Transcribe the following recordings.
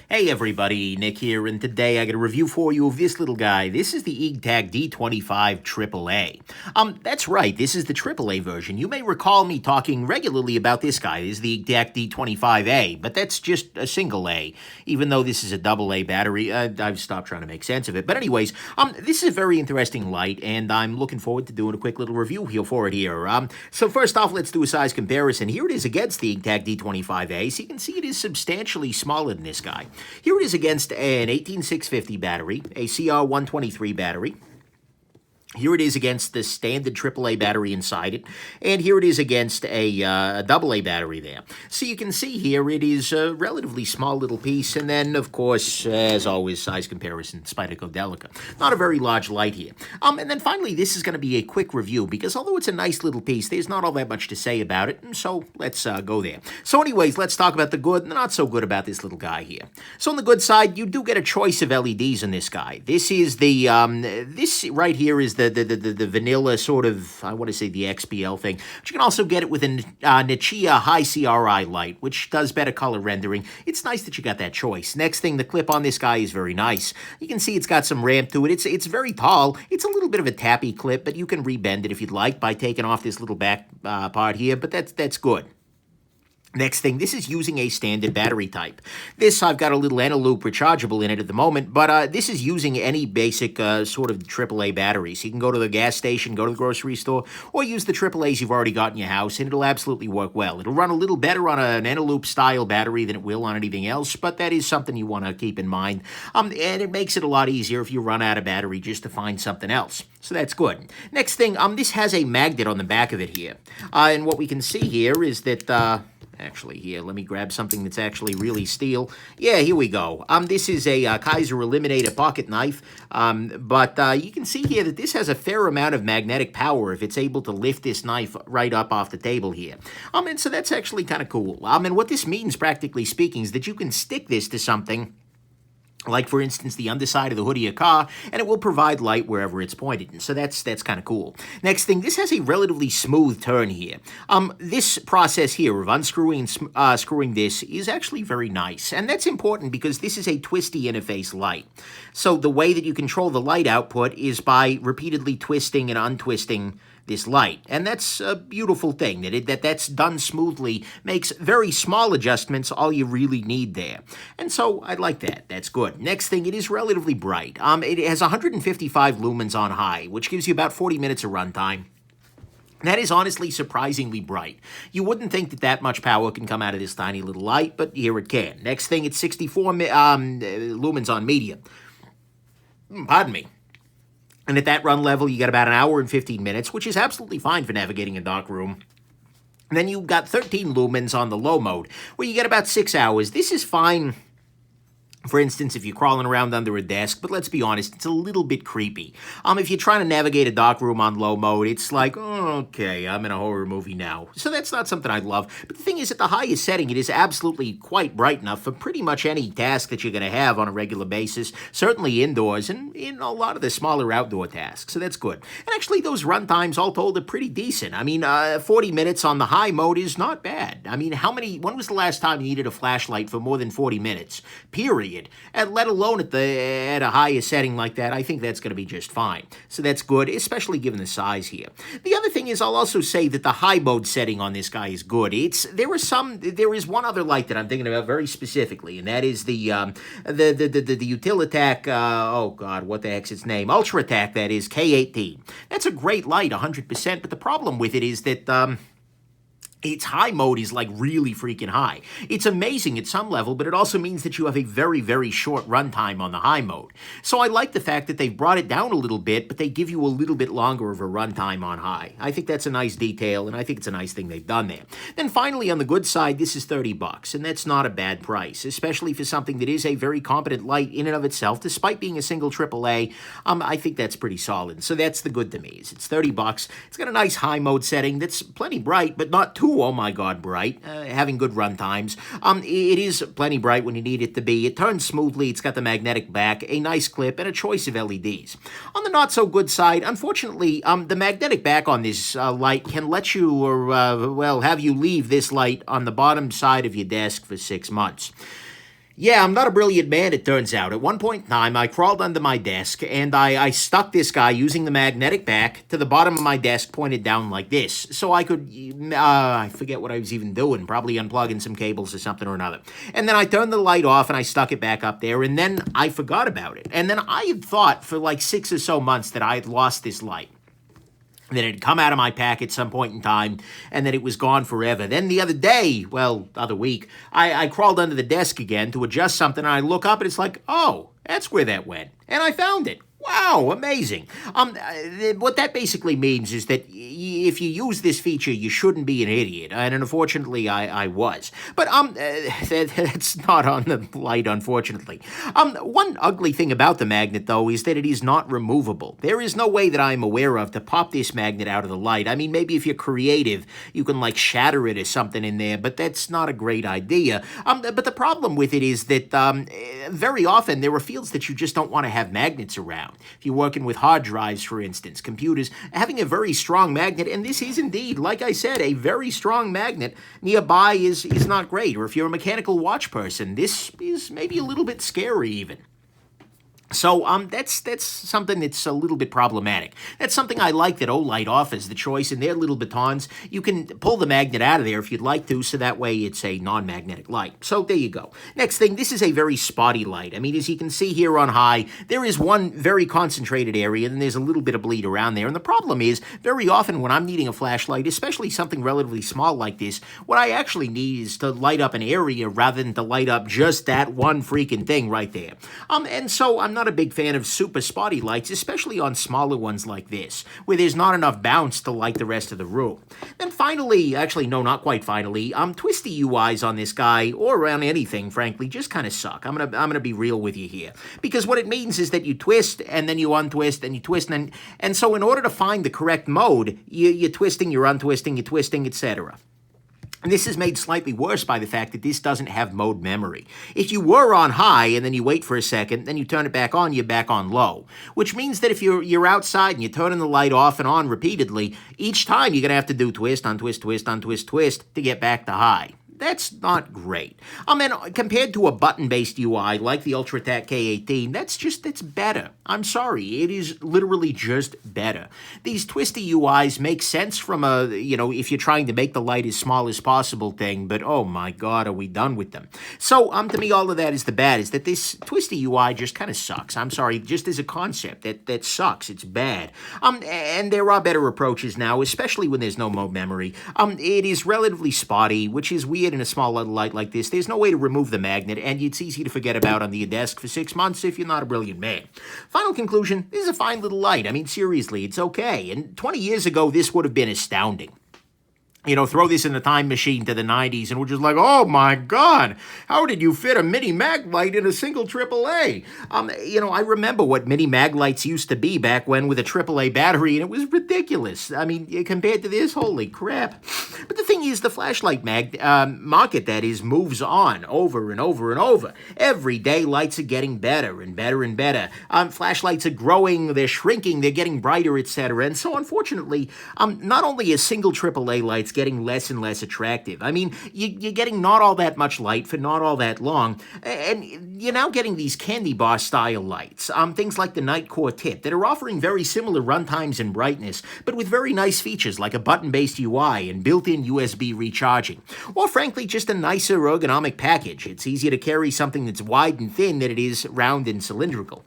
Hey everybody, Nick here, and today I got a review for you of this little guy. This is the EagTac D25AAA. That's right, this is the AAA version. You may recall me talking regularly about this guy. This is the EagTac D25A, but that's just a single A, even though this is a double A battery. I've stopped trying to make sense of it. But anyways, this is a very interesting light, and I'm looking forward to doing a quick little review here for it here. So first off, let's do a size comparison. Here it is against the EagTac D25A, so you can see it is substantially smaller than this guy. Here it is against an 18650 battery, a CR123 battery. Here it is against the standard AAA battery inside it, and here it is against a AA battery there. So you can see here it is a relatively small little piece, and then, of course, as always, size comparison, Spyderco Delica. Not a very large light here. And then finally, this is going to be a quick review, because although it's a nice little piece, there's not all that much to say about it, and so let's go there. So anyways, let's talk about the good and the not so good about this little guy here. So on the good side, you do get a choice of LEDs in this guy. This is the, this right here is the vanilla sort of, I want to say the XPL thing. But you can also get it with a Nichia high CRI light, which does better color rendering. It's nice that you got that choice. Next thing, the clip on this guy is very nice. You can see it's got some ramp to it. It's very tall. It's a little bit of a tappy clip, but you can rebend it if you'd like by taking off this little back part here, but that's good. Next thing, this is using a standard battery type. This, I've got a little Eneloop rechargeable in it at the moment, but this is using any basic sort of AAA battery. So you can go to the gas station, go to the grocery store, or use the AAAs you've already got in your house, and it'll absolutely work well. It'll run a little better on an Eneloop-style battery than it will on anything else, but that is something you want to keep in mind. And it makes it a lot easier if you run out of battery just to find something else. So that's good. Next thing, this has a magnet on the back of it here. And what we can see here is that... Actually, here, let me grab something that's actually really steel. Yeah, here we go. This is a Kaiser Eliminator pocket knife, but you can see here that this has a fair amount of magnetic power if it's able to lift this knife right up off the table here. And so that's actually kind of cool. And what this means, practically speaking, is that you can stick this to something, like, for instance, the underside of the hood of your car, and it will provide light wherever it's pointed. And so that's kind of cool. Next thing, this has a relatively smooth turn here. This process here of unscrewing and screwing this is actually very nice. And that's important because this is a twisty interface light. So the way that you control the light output is by repeatedly twisting and untwisting this light. And that's a beautiful thing, that's done smoothly, makes very small adjustments all you really need there. And so I like that. That's good. Next thing, it is relatively bright. It has 155 lumens on high, which gives you about 40 minutes of runtime. That is honestly surprisingly bright. You wouldn't think that much power can come out of this tiny little light, but here it can. Next thing, it's 64 lumens on medium. Pardon me. And at that run level, you got about an hour and 15 minutes, which is absolutely fine for navigating a dark room. And then you've got 13 lumens on the low mode, where you get about 6 hours. This is fine, for instance, if you're crawling around under a desk, but let's be honest, it's a little bit creepy. If you're trying to navigate a dark room on low mode, it's like, oh, okay, I'm in a horror movie now. So that's not something I'd love. But the thing is, at the highest setting, it is absolutely quite bright enough for pretty much any task that you're going to have on a regular basis, certainly indoors and in a lot of the smaller outdoor tasks. So that's good. And actually, those run times, all told, are pretty decent. 40 minutes on the high mode is not bad. When was the last time you needed a flashlight for more than 40 minutes? Period. And let alone at a higher setting like that, I think that's going to be just fine. So that's good, especially given the size here. The other thing is, I'll also say that the high mode setting on this guy is good. There is one other light that I'm thinking about very specifically, and that is the Utilitac, oh God, what the heck's its name? UltraTac, that is, K18. That's a great light, 100%, but the problem with it is that, its high mode is like really freaking high. It's amazing at some level, but it also means that you have a very, very short runtime on the high mode. So I like the fact that they've brought it down a little bit, but they give you a little bit longer of a runtime on high. I think that's a nice detail, and I think it's a nice thing they've done there. Then finally, on the good side, this is $30, and that's not a bad price, especially for something that is a very competent light in and of itself, despite being a single AAA. I think that's pretty solid. So that's the good to me. It's $30. It's got a nice high mode setting that's plenty bright, but not too, oh my God, bright, having good run times. It is plenty bright when you need it to be. It turns smoothly. It's got the magnetic back, a nice clip, and a choice of LEDs. On the not so good side, unfortunately, the magnetic back on this light can let you, or have you leave this light on the bottom side of your desk for 6 months. Yeah, I'm not a brilliant man, it turns out. At one point in time, I crawled under my desk and I stuck this guy using the magnetic back to the bottom of my desk pointed down like this. So I could, I forget what I was even doing, probably unplugging some cables or something or another. And then I turned the light off and I stuck it back up there and then I forgot about it. And then I had thought for like 6 or so months that I had lost this light, that it had come out of my pack at some point in time, and that it was gone forever. Then the other day, well, other week, I crawled under the desk again to adjust something, and I look up, and it's like, oh, that's where that went. And I found it. Wow, amazing. What that basically means is that if you use this feature, you shouldn't be an idiot. And unfortunately, I was. But that's not on the light, unfortunately. One ugly thing about the magnet, though, is that it is not removable. There is no way that I'm aware of to pop this magnet out of the light. I mean, maybe if you're creative, you can, like, shatter it or something in there, but that's not a great idea. But the problem with it is that very often there are fields that you just don't want to have magnets around. If you're working with hard drives, for instance, computers, having a very strong magnet, and this is indeed, like I said, a very strong magnet nearby is not great. Or if you're a mechanical watch person, this is maybe a little bit scary even. So that's something that's a little bit problematic. That's something I like that Olight offers, the choice in their little batons. You can pull the magnet out of there if you'd like to, so that way it's a non-magnetic light. So there you go. Next thing, this is a very spotty light. I mean, as you can see here on high, there is one very concentrated area, and there's a little bit of bleed around there. And the problem is, very often when I'm needing a flashlight, especially something relatively small like this, what I actually need is to light up an area rather than to light up just that one freaking thing right there. And so I'm not a big fan of super spotty lights, especially on smaller ones like this, where there's not enough bounce to light the rest of the room. Then finally, actually no, not quite finally, twisty UIs on this guy, or on anything, frankly, just kind of suck. I'm gonna be real with you here. Because what it means is that you twist, and then you untwist, and you twist, and so in order to find the correct mode, you're twisting, you're untwisting, you're twisting, etc. And this is made slightly worse by the fact that this doesn't have mode memory. If you were on high and then you wait for a second, then you turn it back on, you're back on low. Which means that if you're outside and you're turning the light off and on repeatedly, each time you're going to have to do twist, untwist, twist, untwist, twist to get back to high. That's not great. And compared to a button-based UI like the EagTac K18, that's better. I'm sorry, it is literally just better. These twisty UIs make sense from a, if you're trying to make the light as small as possible thing, but oh my God, are we done with them? So, to me, all of that is the bad, is that this twisty UI just kind of sucks. I'm sorry, just as a concept, that sucks. It's bad. And there are better approaches now, especially when there's no mode memory. It is relatively spotty, which is weird in a small little light like this. There's no way to remove the magnet, and it's easy to forget about on your desk for 6 months if you're not a brilliant man. Final conclusion, this is a fine little light. I mean, seriously, it's okay. And 20 years ago, this would have been astounding. Throw this in the time machine to the 90s, and we're just like, oh my God, how did you fit a mini mag light in a single AAA? I remember what mini mag lights used to be back when with a AAA battery, and it was ridiculous. I mean, compared to this, holy crap. But the thing is, the flashlight market, that is, moves on over and over and over. Every day, lights are getting better and better and better. Flashlights are growing, they're shrinking, they're getting brighter, etc. And so, unfortunately, not only is single AAA lights getting less and less attractive. I mean, you're getting not all that much light for not all that long, and you're now getting these candy bar style lights, things like the Night Core Tip, that are offering very similar runtimes and brightness, but with very nice features like a button-based UI and built-in USB recharging, or frankly, just a nicer ergonomic package. It's easier to carry something that's wide and thin than it is round and cylindrical.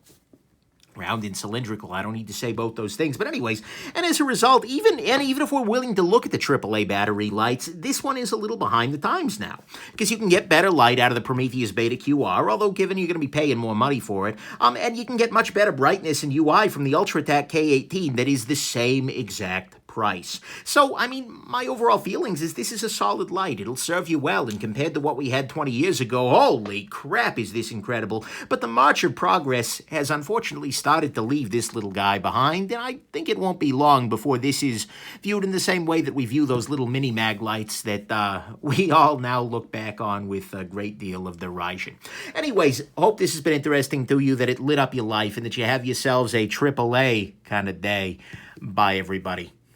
Round and cylindrical. I don't need to say both those things. But anyways, and as a result, even if we're willing to look at the AAA battery lights, this one is a little behind the times now. Because you can get better light out of the Prometheus Beta QR, although given you're going to be paying more money for it, and you can get much better brightness and UI from the EagTac K18 that is the same exact price. So, I mean, my overall feelings is this is a solid light. It'll serve you well, and compared to what we had 20 years ago, holy crap, is this incredible. But the march of progress has unfortunately started to leave this little guy behind, and I think it won't be long before this is viewed in the same way that we view those little mini mag lights that we all now look back on with a great deal of derision. Anyways, hope this has been interesting to you, that it lit up your life, and that you have yourselves a AAA kind of day. Bye, everybody.